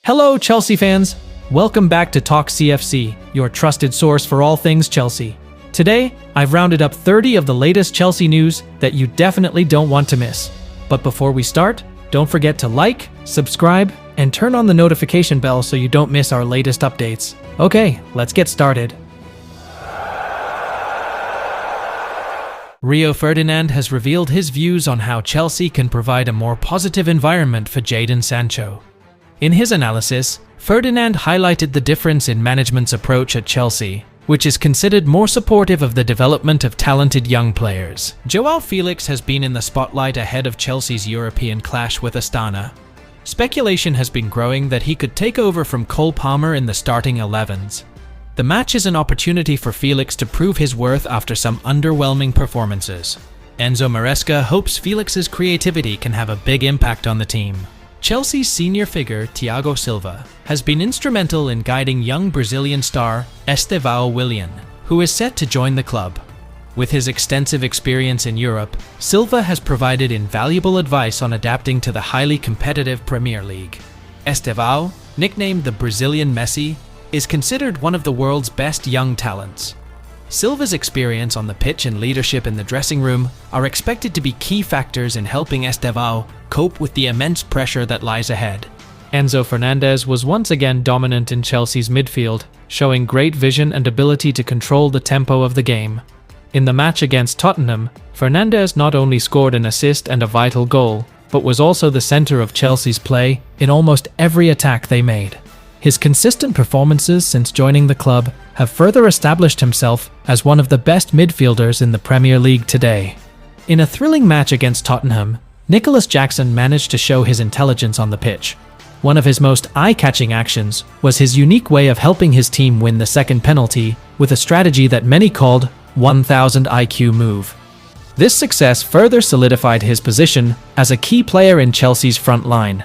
Hello, Chelsea fans! Welcome back to Talk CFC, your trusted source for all things Chelsea. Today, I've rounded up 30 of the latest Chelsea news that you definitely don't want to miss. But before we start, don't forget to like, subscribe, and turn on the notification bell so you don't miss our latest updates. Okay, let's get started. Rio Ferdinand has revealed his views on how Chelsea can provide a more positive environment for Jadon Sancho. In his analysis, Ferdinand highlighted the difference in management's approach at Chelsea, which is considered more supportive of the development of talented young players. Joao Felix has been in the spotlight ahead of Chelsea's European clash with Astana. Speculation has been growing that he could take over from Cole Palmer in the starting 11s. The match is an opportunity for Felix to prove his worth after some underwhelming performances. Enzo Maresca hopes Felix's creativity can have a big impact on the team. Chelsea's senior figure, Thiago Silva, has been instrumental in guiding young Brazilian star Estevão Willian, who is set to join the club. With his extensive experience in Europe, Silva has provided invaluable advice on adapting to the highly competitive Premier League. Estevão, nicknamed the Brazilian Messi, is considered one of the world's best young talents. Silva's experience on the pitch and leadership in the dressing room are expected to be key factors in helping Estevão cope with the immense pressure that lies ahead. Enzo Fernandez was once again dominant in Chelsea's midfield, showing great vision and ability to control the tempo of the game. In the match against Tottenham, Fernandez not only scored an assist and a vital goal, but was also the center of Chelsea's play in almost every attack they made. His consistent performances since joining the club have further established himself as one of the best midfielders in the Premier League today. In a thrilling match against Tottenham, Nicholas Jackson managed to show his intelligence on the pitch. One of his most eye-catching actions was his unique way of helping his team win the second penalty with a strategy that many called 1000 IQ move. This success further solidified his position as a key player in Chelsea's front line.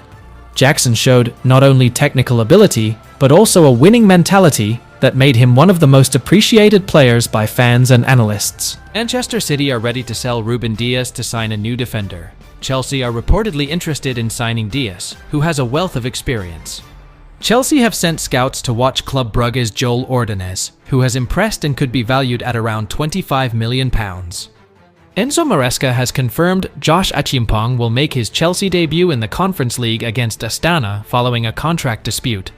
Jackson showed not only technical ability, but also a winning mentality that made him one of the most appreciated players by fans and analysts. Manchester City are ready to sell Ruben Dias to sign a new defender. Chelsea are reportedly interested in signing Dias, who has a wealth of experience. Chelsea have sent scouts to watch Club Brugge's Joel Ordonez, who has impressed and could be valued at around £25 million. Enzo Maresca has confirmed Josh Achimpong will make his Chelsea debut in the Conference League against Astana following a contract dispute.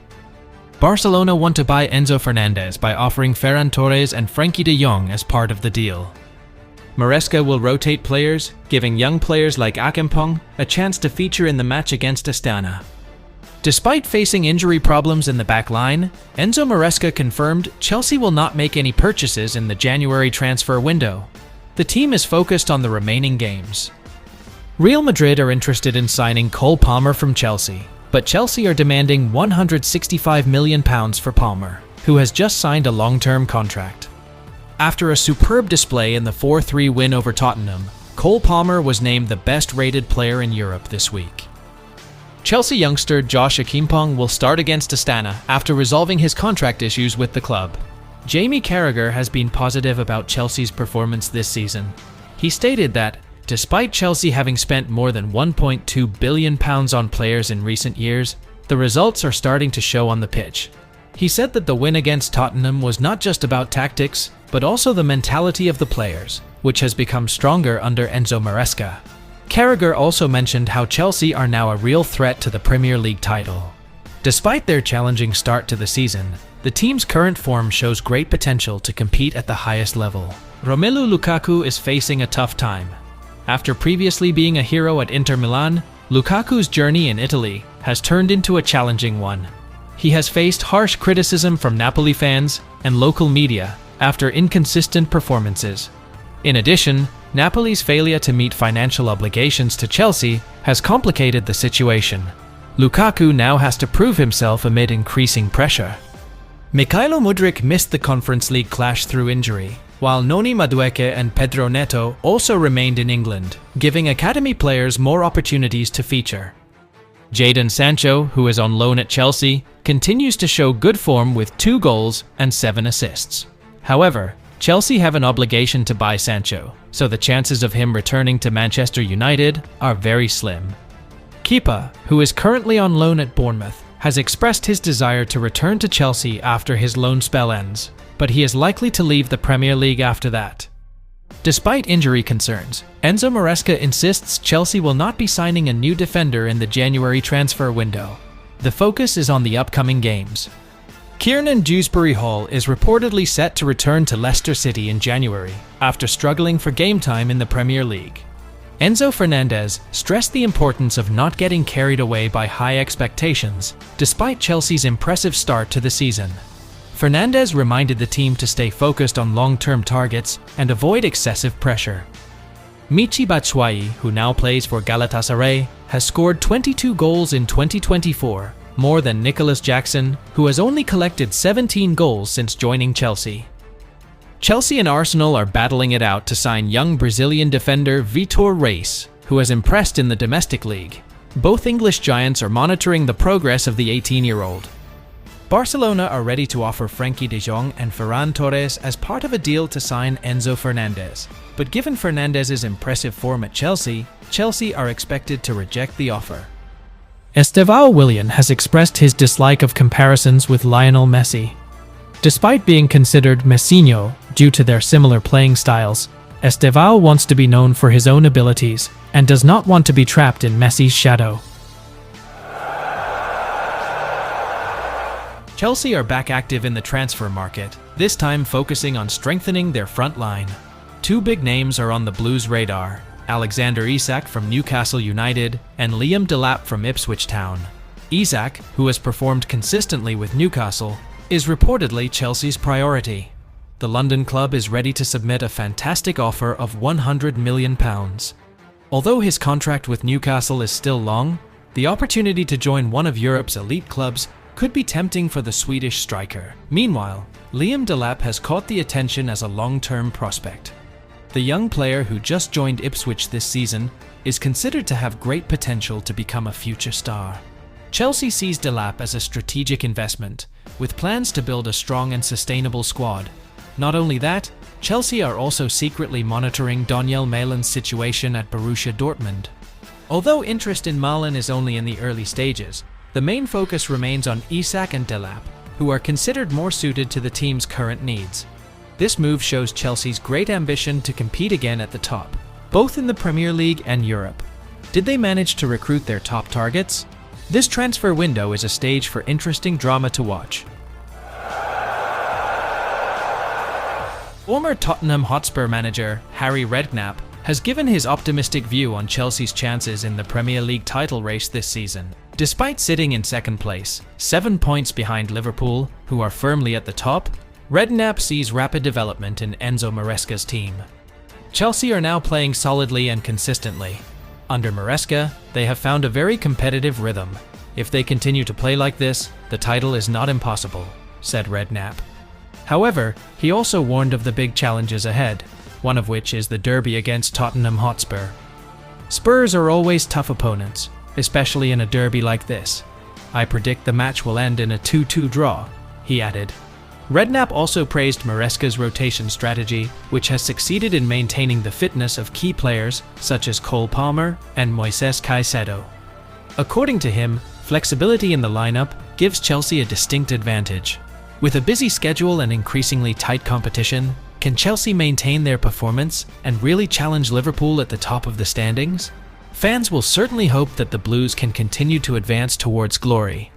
Barcelona want to buy Enzo Fernandez by offering Ferran Torres and Frenkie de Jong as part of the deal. Maresca will rotate players, giving young players like Achimpong a chance to feature in the match against Astana. Despite facing injury problems in the back line, Enzo Maresca confirmed Chelsea will not make any purchases in the January transfer window. The team is focused on the remaining games. Real Madrid are interested in signing Cole Palmer from Chelsea, but Chelsea are demanding £165 million for Palmer, who has just signed a long-term contract. After a superb display in the 4-3 win over Tottenham, Cole Palmer was named the best-rated player in Europe this week. Chelsea youngster Josh Achimpong will start against Astana after resolving his contract issues with the club. Jamie Carragher has been positive about Chelsea's performance this season. He stated that, despite Chelsea having spent more than £1.2 billion on players in recent years, the results are starting to show on the pitch. He said that the win against Tottenham was not just about tactics, but also the mentality of the players, which has become stronger under Enzo Maresca. Carragher also mentioned how Chelsea are now a real threat to the Premier League title. Despite their challenging start to the season, the team's current form shows great potential to compete at the highest level. Romelu Lukaku is facing a tough time. After previously being a hero at Inter Milan, Lukaku's journey in Italy has turned into a challenging one. He has faced harsh criticism from Napoli fans and local media after inconsistent performances. In addition, Napoli's failure to meet financial obligations to Chelsea has complicated the situation. Lukaku now has to prove himself amid increasing pressure. Mykhailo Mudryk missed the Conference League clash through injury, while Noni Madueke and Pedro Neto also remained in England, giving academy players more opportunities to feature. Jadon Sancho, who is on loan at Chelsea, continues to show good form with 2 goals and 7 assists. However, Chelsea have an obligation to buy Sancho, so the chances of him returning to Manchester United are very slim. Kepa, who is currently on loan at Bournemouth, has expressed his desire to return to Chelsea after his loan spell ends, but he is likely to leave the Premier League after that. Despite injury concerns, Enzo Maresca insists Chelsea will not be signing a new defender in the January transfer window. The focus is on the upcoming games. Kiernan Dewsbury-Hall is reportedly set to return to Leicester City in January after struggling for game time in the Premier League. Enzo Fernandez stressed the importance of not getting carried away by high expectations, despite Chelsea's impressive start to the season. Fernandez reminded the team to stay focused on long-term targets and avoid excessive pressure. Michy Batshuayi, who now plays for Galatasaray, has scored 22 goals in 2024, more than Nicholas Jackson, who has only collected 17 goals since joining Chelsea. Chelsea and Arsenal are battling it out to sign young Brazilian defender Vitor Reis, who has impressed in the domestic league. Both English giants are monitoring the progress of the 18-year-old. Barcelona are ready to offer Frenkie de Jong and Ferran Torres as part of a deal to sign Enzo Fernandez. But given Fernandez's impressive form at Chelsea are expected to reject the offer. Estevão Willian has expressed his dislike of comparisons with Lionel Messi. Despite being considered Messinho due to their similar playing styles, Estevão wants to be known for his own abilities and does not want to be trapped in Messi's shadow. Chelsea are back active in the transfer market, this time focusing on strengthening their front line. Two big names are on the Blues' radar: Alexander Isak from Newcastle United and Liam Delap from Ipswich Town. Isak, who has performed consistently with Newcastle, is reportedly Chelsea's priority. The London club is ready to submit a fantastic offer of £100 million. Although his contract with Newcastle is still long, the opportunity to join one of Europe's elite clubs could be tempting for the Swedish striker. Meanwhile, Liam Delap has caught the attention as a long-term prospect. The young player, who just joined Ipswich this season, is considered to have great potential to become a future star. Chelsea sees Delap as a strategic investment, with plans to build a strong and sustainable squad. Not only that, Chelsea are also secretly monitoring Daniel Malin's situation at Borussia Dortmund. Although interest in Malin is only in the early stages, the main focus remains on Isak and Delap, who are considered more suited to the team's current needs. This move shows Chelsea's great ambition to compete again at the top, both in the Premier League and Europe. Did they manage to recruit their top targets? This transfer window is a stage for interesting drama to watch. Former Tottenham Hotspur manager Harry Redknapp has given his optimistic view on Chelsea's chances in the Premier League title race this season. Despite sitting in second place, 7 points behind Liverpool, who are firmly at the top, Redknapp sees rapid development in Enzo Maresca's team. Chelsea are now playing solidly and consistently. Under Maresca, they have found a very competitive rhythm. If they continue to play like this, the title is not impossible, said Redknapp. However, he also warned of the big challenges ahead, one of which is the derby against Tottenham Hotspur. Spurs are always tough opponents, especially in a derby like this. I predict the match will end in a 2-2 draw, he added. Redknapp also praised Maresca's rotation strategy, which has succeeded in maintaining the fitness of key players such as Cole Palmer and Moises Caicedo. According to him, flexibility in the lineup gives Chelsea a distinct advantage. With a busy schedule and increasingly tight competition, can Chelsea maintain their performance and really challenge Liverpool at the top of the standings? Fans will certainly hope that the Blues can continue to advance towards glory.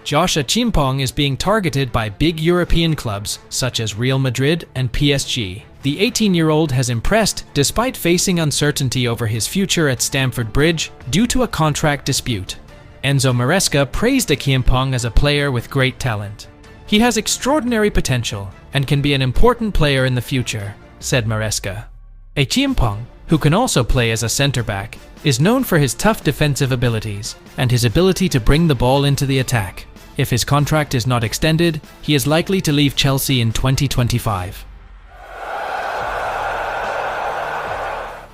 Josh Achimpong is being targeted by big European clubs such as Real Madrid and PSG. The 18-year-old has impressed despite facing uncertainty over his future at Stamford Bridge due to a contract dispute. Enzo Maresca praised Achimpong as a player with great talent. He has extraordinary potential and can be an important player in the future, said Maresca. Achimpong, who can also play as a centre-back, is known for his tough defensive abilities and his ability to bring the ball into the attack. If his contract is not extended, he is likely to leave Chelsea in 2025.